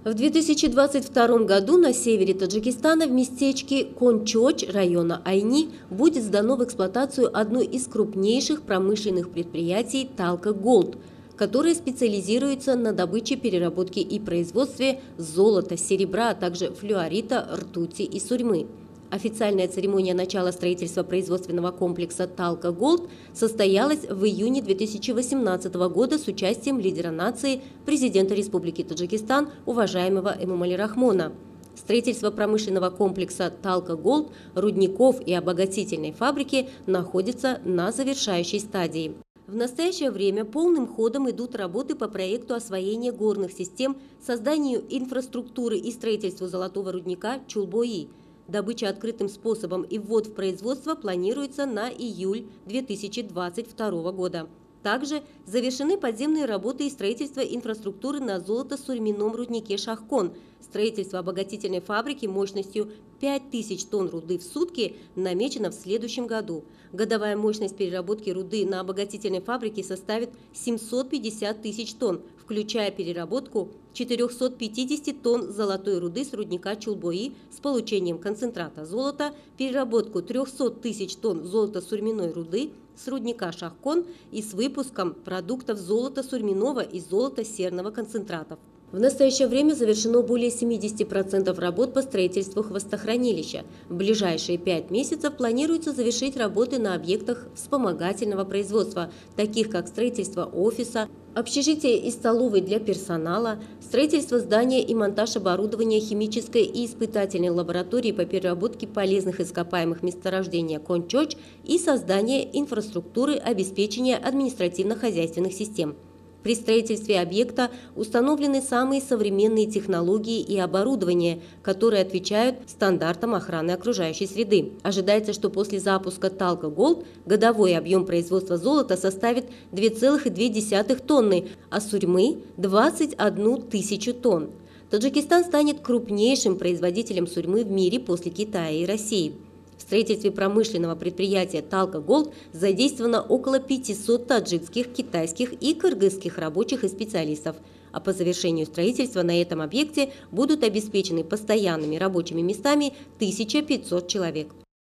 В 2022 году на севере Таджикистана в местечке Кончоч района Айни будет сдано в эксплуатацию одно из крупнейших промышленных предприятий «Талка Голд», которое специализируется на добыче, переработке и производстве золота, серебра, а также флюорита, ртути и сурьмы. Официальная церемония начала строительства производственного комплекса «Талка Голд» состоялась в июне 2018 года с участием лидера нации, президента Республики Таджикистан, уважаемого Эмомали Рахмона. Строительство промышленного комплекса «Талка Голд», рудников и обогатительной фабрики находится на завершающей стадии. В настоящее время полным ходом идут работы по проекту освоения горных систем, созданию инфраструктуры и строительству золотого рудника Чулбои. Добыча открытым способом и ввод в производство планируется на июль 2022 года. Также завершены подземные работы и строительство инфраструктуры на золото-сурьменном руднике Шахкон. Строительство обогатительной фабрики мощностью 5000 тонн руды в сутки намечено в следующем году. Годовая мощность переработки руды на обогатительной фабрике составит 750 тысяч тонн, включая переработку 450 тонн золотой руды с рудника Чулбои с получением концентрата золота, переработку 300 тысяч тонн золото-сурьменной руды с рудника Шахкон и с выпуском продуктов золота-сурьменного и золото-серного концентратов. В настоящее время завершено более 70% работ по строительству хвостохранилища. В ближайшие 5 месяцев планируется завершить работы на объектах вспомогательного производства, таких как строительство офиса, общежития и столовой для персонала, строительство здания и монтаж оборудования химической и испытательной лаборатории по переработке полезных ископаемых месторождения Кончоч и создание инфраструктуры обеспечения административно-хозяйственных систем. При строительстве объекта установлены самые современные технологии и оборудование, которые отвечают стандартам охраны окружающей среды. Ожидается, что после запуска «Талка Голд» годовой объем производства золота составит 2,2 тонны, а сурьмы – 21 тысячу тонн. Таджикистан станет крупнейшим производителем сурьмы в мире после Китая и России. В строительстве промышленного предприятия «Талка Голд» задействовано около 500 таджикских, китайских и кыргызских рабочих и специалистов. А по завершению строительства на этом объекте будут обеспечены постоянными рабочими местами 1500 человек.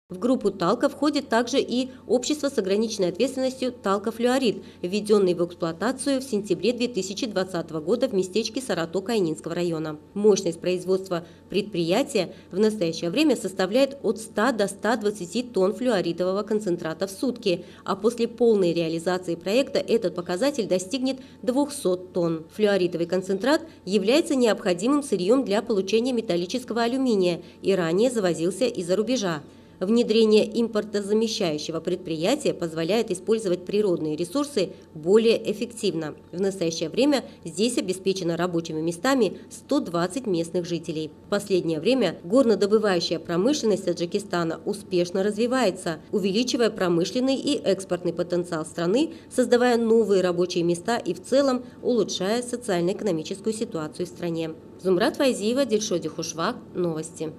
В группу «Талка» входит также и общество с ограниченной ответственностью «Талка Флюорит», введенный в эксплуатацию в сентябре 2020 года в местечке Сараток Айнинского района. Мощность производства предприятия в настоящее время составляет от 100 до 120 тонн флюоритового концентрата в сутки, а после полной реализации проекта этот показатель достигнет 200 тонн. Флюоритовый концентрат является необходимым сырьем для получения металлического алюминия и ранее завозился из-за рубежа. Внедрение импортозамещающего предприятия позволяет использовать природные ресурсы более эффективно. В настоящее время здесь обеспечено рабочими местами 120 местных жителей. В последнее время горнодобывающая промышленность Таджикистана успешно развивается, увеличивая промышленный и экспортный потенциал страны, создавая новые рабочие места и в целом улучшая социально-экономическую ситуацию в стране. Зумрат Файзиева, Дильшоди Хушвак. Новости.